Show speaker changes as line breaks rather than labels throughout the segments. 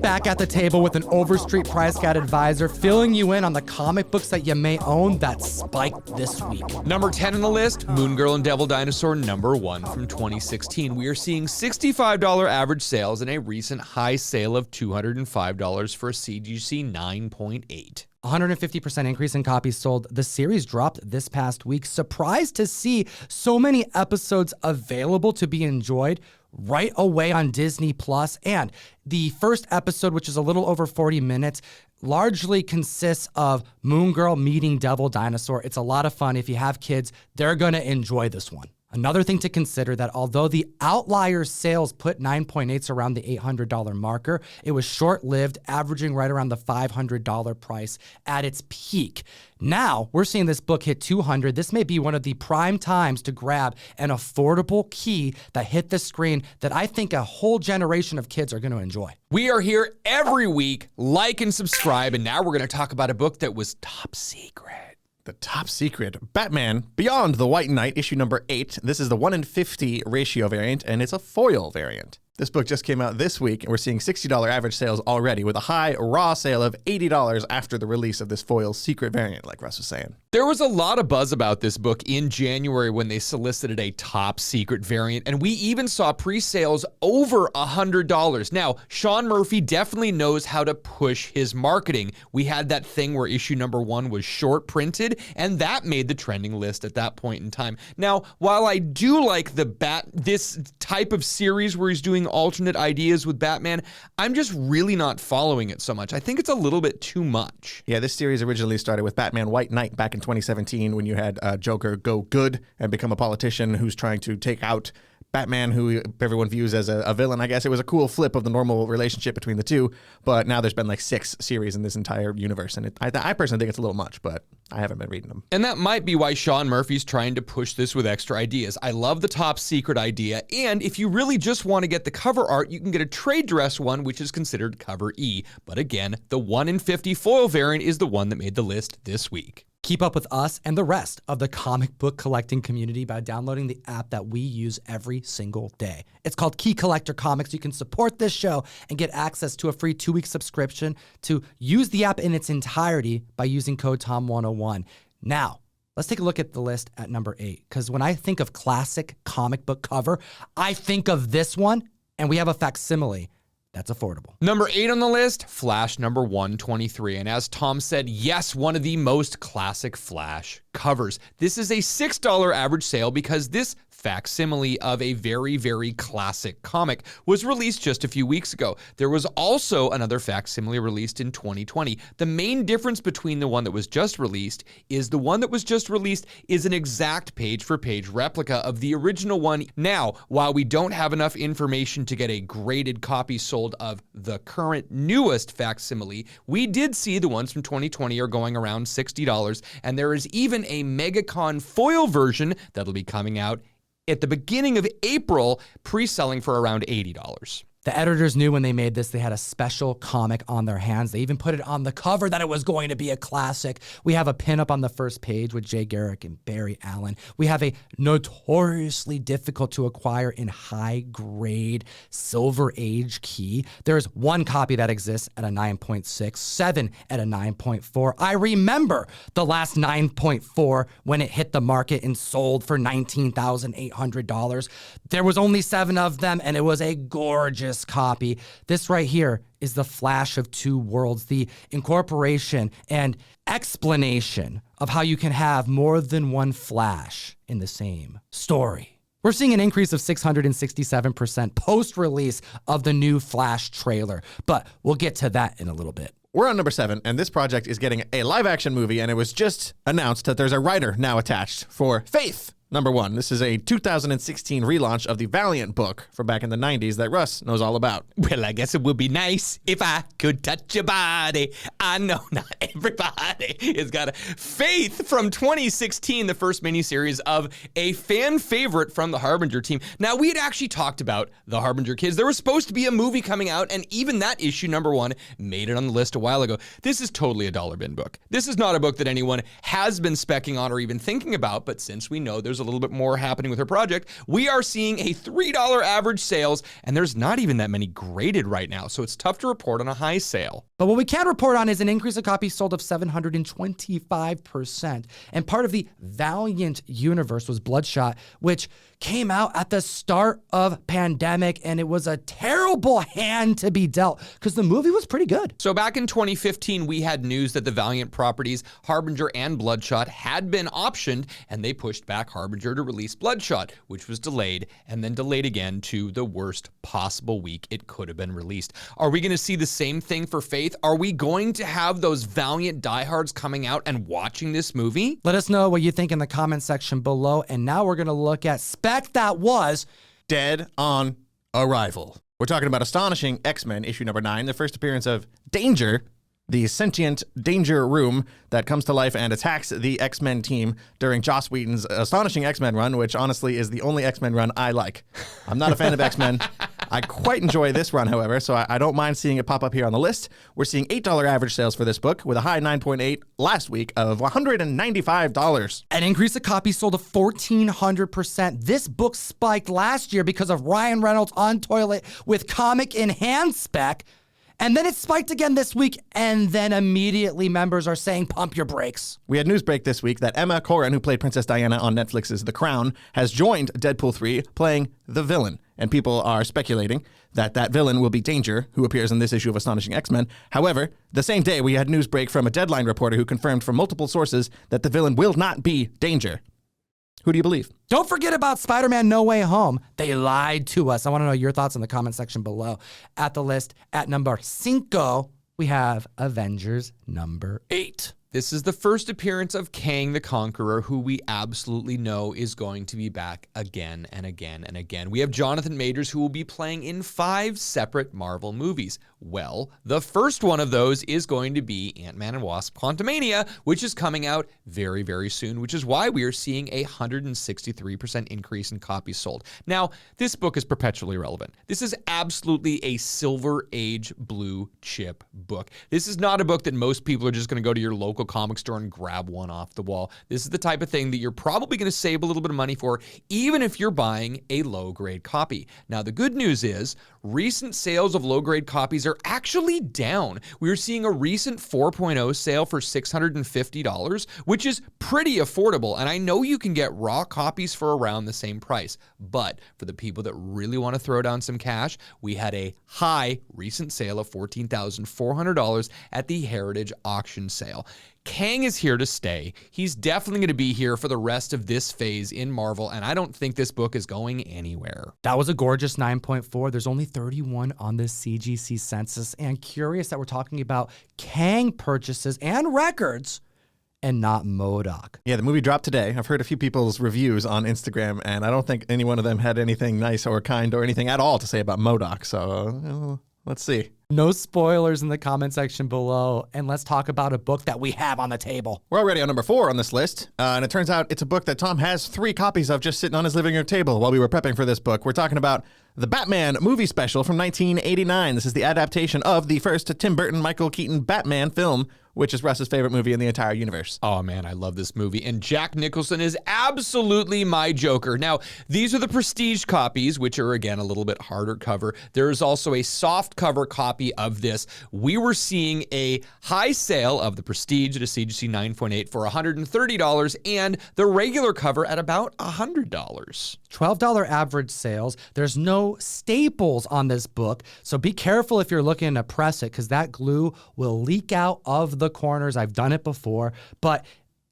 Back at the table with an Overstreet price guide advisor, filling you in on the comic books that you may own that spiked this week.
Number 10 on the list, Girl and Devil Dinosaur, number 1 from 2016. We are seeing $65 average sales in a recent high sale of $205 for a CGC 9.8.
150% increase in copies sold. The series dropped this past week. Surprised to see so many episodes available to be enjoyed right away on Disney Plus. And the first episode, which is a little over 40 minutes, largely consists of Moon Girl meeting Devil Dinosaur. It's a lot of fun. If you have kids, they're going to enjoy this one. Another thing to consider that although the outlier sales put 9.8s around the $800 marker, it was short-lived, averaging right around the $500 price at its peak. Now, we're seeing this book hit $200. This may be one of the prime times to grab an affordable key that hit the screen that I think a whole generation of kids are going to enjoy.
We are here every week. Like and subscribe, and now we're going to talk about a book that was top secret.
The top secret, Batman Beyond the White Knight, issue number 8. This is the 1 in 50 ratio variant, and it's a foil variant. This book just came out this week, and we're seeing $60 average sales already, with a high raw sale of $80 after the release of this foil secret variant, like Russ was saying.
There was a lot of buzz about this book in January when they solicited a top secret variant, and we even saw pre-sales over $100. Now, Sean Murphy definitely knows how to push his marketing. We had that thing where issue number 1 was short printed, and that made the trending list at that point in time. Now, while I do like this type of series where he's doing alternate ideas with Batman, I'm just really not following it so much. I think it's a little bit too much.
Yeah, this series originally started with Batman White Knight back in 2017 when you had Joker go good and become a politician who's trying to take out Batman, who everyone views as a villain. I guess it was a cool flip of the normal relationship between the two, but now there's been like 6 series in this entire universe, and I personally think it's a little much, but I haven't been reading them.
And that might be why Sean Murphy's trying to push this with extra ideas. I love the top secret idea, and if you really just want to get the cover art, you can get a trade dress one, which is considered cover E. But again, the 1 in 50 foil variant is the one that made the list this week.
Keep up with us and the rest of the comic book collecting community by downloading the app that we use every single day. It's called Key Collector Comics. You can support this show and get access to a free 2-week subscription to use the app in its entirety by using code TOM101. Now, let's take a look at the list at number 8, because when I think of classic comic book cover, I think of this one, and we have a facsimile that's affordable.
Number 8 on the list, Flash number 123. And as Tom said, yes, one of the most classic Flash covers. This is a $6 average sale because this facsimile of a very, very classic comic was released just a few weeks ago. There was also another facsimile released in 2020. The main difference between the one that was just released is the one that was just released is an exact page-for-page replica of the original one. Now, while we don't have enough information to get a graded copy sold of the current newest facsimile, we did see the ones from 2020 are going around $60, and there is even a MegaCon foil version that'll be coming out at the beginning of April, pre-selling for around $80.
The editors knew when they made this, they had a special comic on their hands. They even put it on the cover that it was going to be a classic. We have a pinup on the first page with Jay Garrick and Barry Allen. We have a notoriously difficult to acquire in high grade Silver Age key. There's one copy that exists at a 9.6, 7 at a 9.4. I remember the last 9.4 when it hit the market and sold for $19,800. There was only 7 of them, and it was a gorgeous copy. This right here is the Flash of Two Worlds, the incorporation and explanation of how you can have more than one Flash in the same story. We're seeing an increase of 667% post-release of the new Flash trailer, but we'll get to that in a little bit.
We're on number 7, and this project is getting a live-action movie, and it was just announced that there's a writer now attached for Faith. Number 1, this is a 2016 relaunch of the Valiant book from back in the 90s that Russ knows all about.
Well, I guess it would be nice if I could touch your body. I know not everybody has got a Faith from 2016, the first miniseries of a fan favorite from the Harbinger team. Now, we had actually talked about the Harbinger kids. There was supposed to be a movie coming out, and even that issue, number 1, made it on the list a while ago. This is totally a dollar bin book. This is not a book that anyone has been specking on or even thinking about, but since we know there's a little bit more happening with her project, we are seeing a $3 average sales, and there's not even that many graded right now, so it's tough to report on a high sale.
But what we can report on is an increase of copies sold of 725%. And part of the Valiant universe was Bloodshot, which came out at the start of pandemic, and it was a terrible hand to be dealt because the movie was pretty good.
So back in 2015, we had news that the Valiant properties, Harbinger and Bloodshot, had been optioned, and they pushed back Harbinger to release Bloodshot, which was delayed, and then delayed again to the worst possible week it could have been released. Are we going to see the same thing for Faith? Are we going to have those Valiant diehards coming out and watching this movie?
Let us know what you think in the comment section below. And now we're going to look at spec that was
Dead on arrival. We're talking about Astonishing X-Men, issue number 9, the first appearance of Danger, the sentient danger room that comes to life and attacks the X-Men team during Joss Whedon's Astonishing X-Men run, which honestly is the only X-Men run I like. I'm not a fan of X-Men. I quite enjoy this run, however, so I don't mind seeing it pop up here on the list. We're seeing $8 average sales for this book, with a high 9.8 last week of $195.
an increase of copies sold of 1,400%. This book spiked last year because of Ryan Reynolds on toilet with comic in hand spec. And then it spiked again this week, and then immediately members are saying, pump your brakes.
We had news break this week that Emma Corrin, who played Princess Diana on Netflix's The Crown, has joined Deadpool 3 playing the villain. And people are speculating that that villain will be Danger, who appears in this issue of Astonishing X-Men. However, the same day we had news break from a Deadline reporter who confirmed from multiple sources that the villain will not be Danger. Who do you believe?
Don't forget about Spider-Man No Way Home. They lied to us. I want to know your thoughts in the comment section below. At the list, at number 5, we have Avengers number 8.
This is the first appearance of Kang the Conqueror, who we absolutely know is going to be back again and again and again. We have Jonathan Majors, who will be playing in 5 separate Marvel movies. Well, the first one of those is going to be Ant-Man and Wasp: Quantumania, which is coming out very, very soon, which is why we are seeing a 163% increase in copies sold. Now, this book is perpetually relevant. This is absolutely a Silver Age blue chip book. This is not a book that most people are just going to go to your local comic store and grab one off the wall. This is the type of thing that you're probably going to save a little bit of money for, even if you're buying a low-grade copy. Now, the good news is recent sales of low-grade copies are actually down. We're seeing a recent 4.0 sale for $650, which is pretty affordable. And I know you can get raw copies for around the same price. But for the people that really want to throw down some cash, we had a high recent sale of $14,400 at the Heritage Auction Sale. Kang is here to stay. He's definitely going to be here for the rest of this phase in Marvel, and I don't think this book is going anywhere.
That was a gorgeous 9.4. There's only 31 on the CGC census, and curious that we're talking about Kang purchases and records and not MODOK.
Yeah, the movie dropped today. I've heard a few people's reviews on Instagram, and I don't think any one of them had anything nice or kind or anything at all to say about MODOK, so let's see.
No spoilers in the comment section below, and let's talk about a book that we have on the table.
We're already on number 4 on this list, and it turns out it's a book that Tom has 3 copies of just sitting on his living room table while we were prepping for this book. We're talking about the Batman movie special from 1989. This is the adaptation of the first Tim Burton, Michael Keaton Batman film, which is Russ's favorite movie in the entire universe.
Oh man, I love this movie. And Jack Nicholson is absolutely my Joker. Now, these are the prestige copies, which are again a little bit harder cover. There is also a soft cover copy of this. We were seeing a high sale of the prestige at a CGC 9.8 for $130 and the regular cover at about $100.
$12 average sales. There's no staples on this book, so be careful if you're looking to press it because that glue will leak out of the corners. I've done it before, but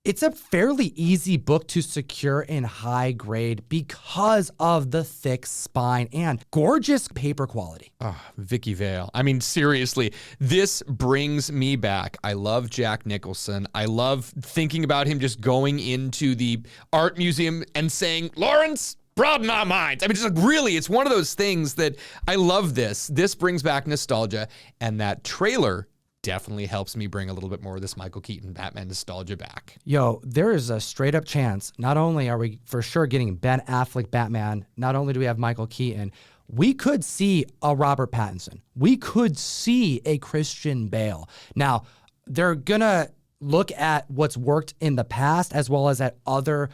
it's a fairly easy book to secure in high grade because of the thick spine and gorgeous paper quality.
Oh, Vicky Vale. I mean, seriously, this brings me back. I love Jack Nicholson. I love thinking about him just going into the art museum and saying, Lawrence, broaden our minds. I mean, just like really, it's one of those things that I love this. This brings back nostalgia, and that trailer definitely helps me bring a little bit more of this Michael Keaton Batman nostalgia back.
Yo, there is a straight up chance, not only are we for sure getting Ben Affleck Batman, not only do we have Michael Keaton, we could see a Robert Pattinson. We could see a Christian Bale. Now, they're gonna look at what's worked in the past as well as at other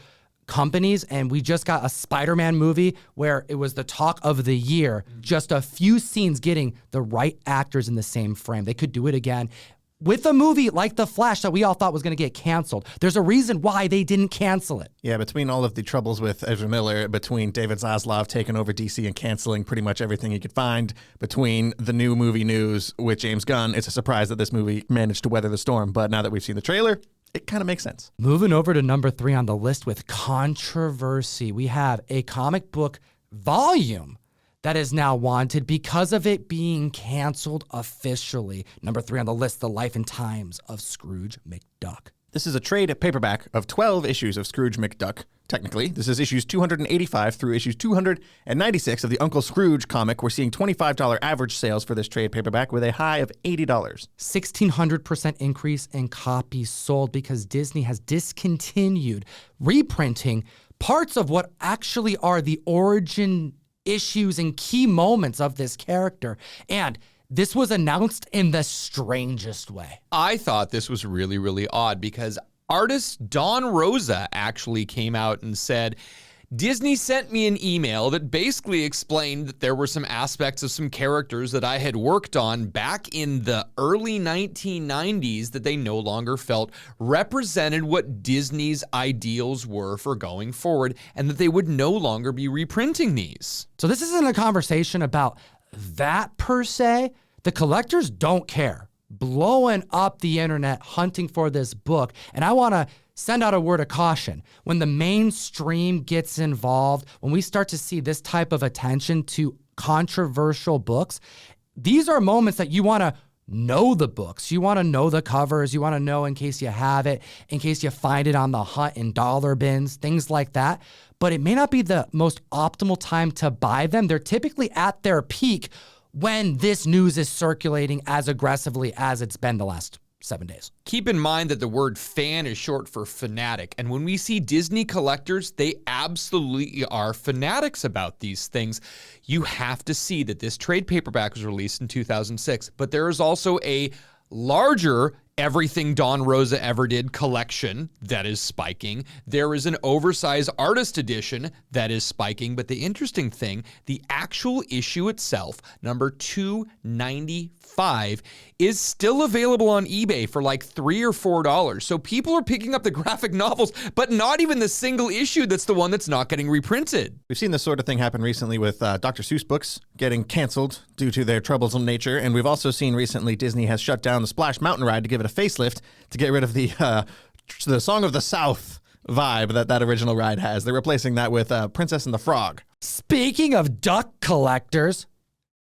companies, and we just got a Spider-Man movie where it was the talk of the year, just a few scenes getting the right actors in the same frame. They could do it again. With a movie like The Flash that we all thought was going to get canceled, there's a reason why they didn't cancel it.
Yeah, between all of the troubles with Ezra Miller, between David Zaslav taking over DC and canceling pretty much everything he could find, between the new movie news with James Gunn, it's a surprise that this movie managed to weather the storm. But now that we've seen the trailer, it kind of makes sense.
Moving over to number 3 on the list with controversy, we have a comic book volume that is now wanted because of it being canceled officially. Number 3 on the list, The Life and Times of Scrooge McDuck.
This is a trade paperback of 12 issues of Scrooge McDuck. Technically, this is issues 285 through issues 296 of the Uncle Scrooge comic. We're seeing $25 average sales for this trade paperback with a high of $80.
1,600% increase in copies sold because Disney has discontinued reprinting parts of what actually are the origin issues and key moments of this character. And this was announced in the strangest way.
I thought this was really, really odd because artist Don Rosa actually came out and said, Disney sent me an email that basically explained that there were some aspects of some characters that I had worked on back in the early 1990s that they no longer felt represented what Disney's ideals were for going forward, and that they would no longer be reprinting these.
So this isn't a conversation about that per se. The collectors don't care. Blowing up the internet hunting for this book. And I want to send out a word of caution. When the mainstream gets involved, when we start to see this type of attention to controversial books, these are moments that you want to know the books. You want to know the covers. You want to know in case you have it, in case you find it on the hunt in dollar bins, things like that. But it may not be the most optimal time to buy them. They're typically at their peak when this news is circulating as aggressively as it's been the last 7 days.
Keep in mind that the word fan is short for fanatic. And when we see Disney collectors, they absolutely are fanatics about these things. You have to see that this trade paperback was released in 2006, but there is also a larger Everything Don Rosa Ever Did collection that is spiking. There is an oversized artist edition that is spiking. But the interesting thing, the actual issue itself, number 295, is still available on eBay for like $3 or $4. So people are picking up the graphic novels, but not even the single issue that's the one that's not getting reprinted.
We've seen this sort of thing happen recently with Dr. Seuss books getting canceled due to their troublesome nature. And we've also seen recently Disney has shut down the Splash Mountain ride to give it a facelift to get rid of the Song of the South vibe that original ride has. They're replacing that with Princess and the Frog.
Speaking of duck collectors,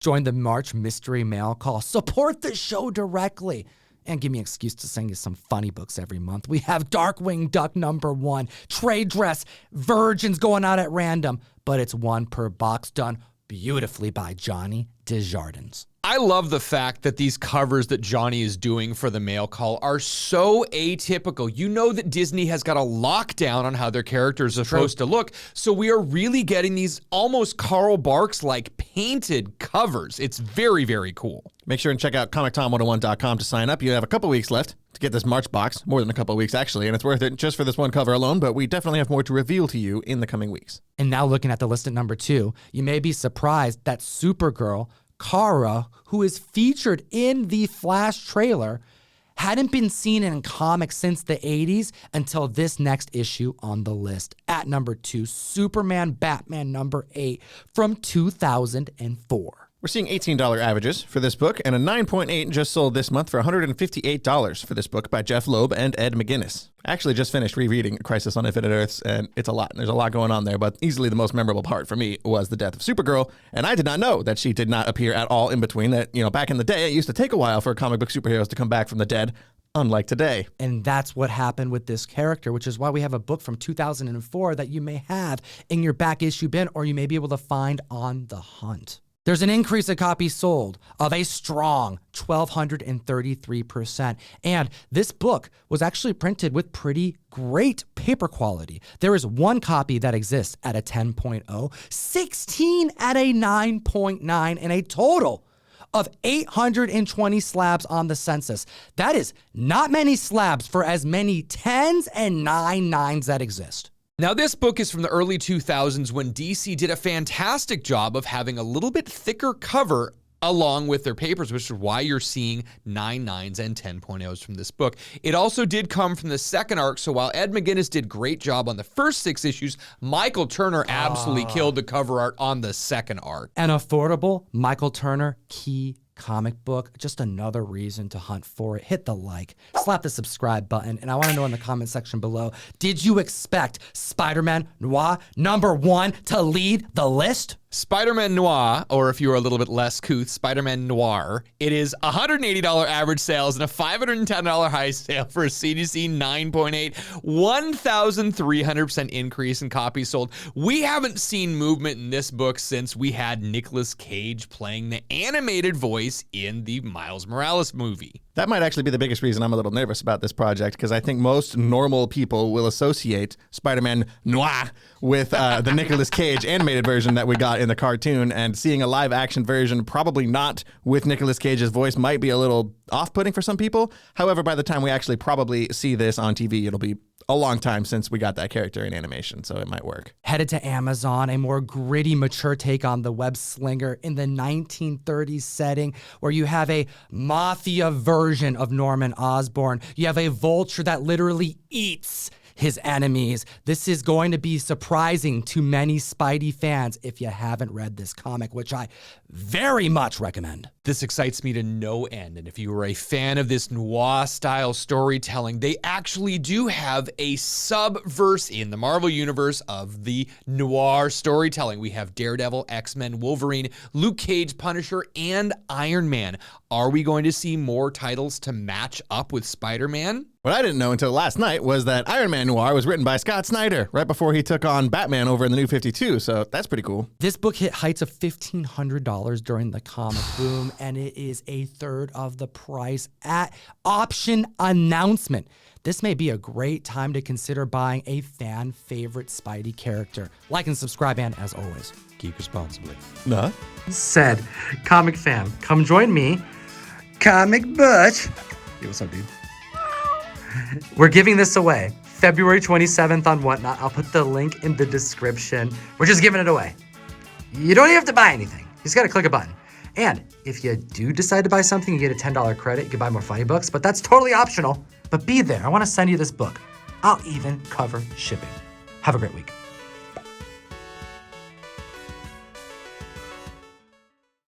join the March Mystery Mail Call. Support the show directly and give me an excuse to send you some funny books every month. We have Darkwing Duck #1, trade dress, virgins going out at random, but it's one per box, done beautifully by Johnny Desjardins.
I love the fact that these covers that Johnny is doing for the mail call are so atypical. You know that Disney has got a lockdown on how their characters are supposed to look, so we are really getting these almost Carl Barks-like painted covers. It's very, very cool.
Make sure and check out ComicTom101.com to sign up. You have a couple weeks left to get this March box, more than a couple weeks actually, and it's worth it just for this one cover alone, but we definitely have more to reveal to you in the coming weeks.
And now looking at the list at number 2, you may be surprised that Supergirl, Kara, who is featured in the Flash trailer, hadn't been seen in comics since the 80s until this next issue on the list. At number 2, Superman Batman #8 from 2004.
We're seeing $18 averages for this book, and a 9.8 just sold this month for $158 for this book by Jeff Loeb and Ed McGuinness. I actually just finished rereading Crisis on Infinite Earths, and it's a lot. There's a lot going on there, but easily the most memorable part for me was the death of Supergirl, and I did not know that she did not appear at all in between. That, back in the day, it used to take a while for comic book superheroes to come back from the dead, unlike today.
And that's what happened with this character, which is why we have a book from 2004 that you may have in your back issue bin, or you may be able to find on the hunt. There's an increase in copies sold of a strong 1,233%. And this book was actually printed with pretty great paper quality. There is one copy that exists at a 10.0, 16 at a 9.9, and a total of 820 slabs on the census. That is not many slabs for as many 10s and 9 9s that exist.
Now, this book is from the early 2000s when DC did a fantastic job of having a little bit thicker cover along with their papers, which is why you're seeing 9.9s and 10.0s from this book. It also did come from the second arc, so while Ed McGuinness did great job on the first 6 issues, Michael Turner absolutely killed the cover art on the second arc.
An affordable Michael Turner key comic book, just another reason to hunt for it. Hit the like, slap the subscribe button, and I want to know in the comment section below, did you expect Spider-Man Noir #1 to lead the list?
Spider-Man Noir, or if you're a little bit less couth, Spider-Man Noir, it is $180 average sales and a $510 high sale for a CDC 9.8, 1,300% increase in copies sold. We haven't seen movement in this book since we had Nicolas Cage playing the animated voice in the Miles Morales movie.
That might actually be the biggest reason I'm a little nervous about this project, because I think most normal people will associate Spider-Man Noir with the Nicolas Cage animated version that we got in the cartoon, and seeing a live-action version, probably not with Nicolas Cage's voice, might be a little off-putting for some people. However, by the time we actually probably see this on TV, it'll be a long time since we got that character in animation, so it might work.
Headed to Amazon, a more gritty, mature take on the web slinger in the 1930s setting, where you have a mafia version of Norman Osborn. You have a vulture that literally eats his enemies. This is going to be surprising to many Spidey fans if you haven't read this comic, which I very much recommend.
This excites me to no end, and if you were a fan of this noir-style storytelling, they actually do have a subverse in the Marvel Universe of the noir storytelling. We have Daredevil, X-Men, Wolverine, Luke Cage, Punisher, and Iron Man. Are we going to see more titles to match up with Spider-Man?
What I didn't know until last night was that Iron Man Noir was written by Scott Snyder right before he took on Batman over in the New 52, so that's pretty cool.
This book hit heights of $1,500 during the comic boom, and it is a third of the price at option announcement. This may be a great time to consider buying a fan favorite Spidey character. Like and subscribe, and as always, keep responsibly.
Nah.
Said comic fan, come join me, Comic Butch. Hey, what's up, dude? We're giving this away February 27th on Whatnot. I'll put the link in the description. We're just giving it away. You don't even have to buy anything. You just got to click a button. And if you do decide to buy something, you get a $10 credit. You can buy more funny books, but that's totally optional. But be there. I want to send you this book. I'll even cover shipping. Have a great week.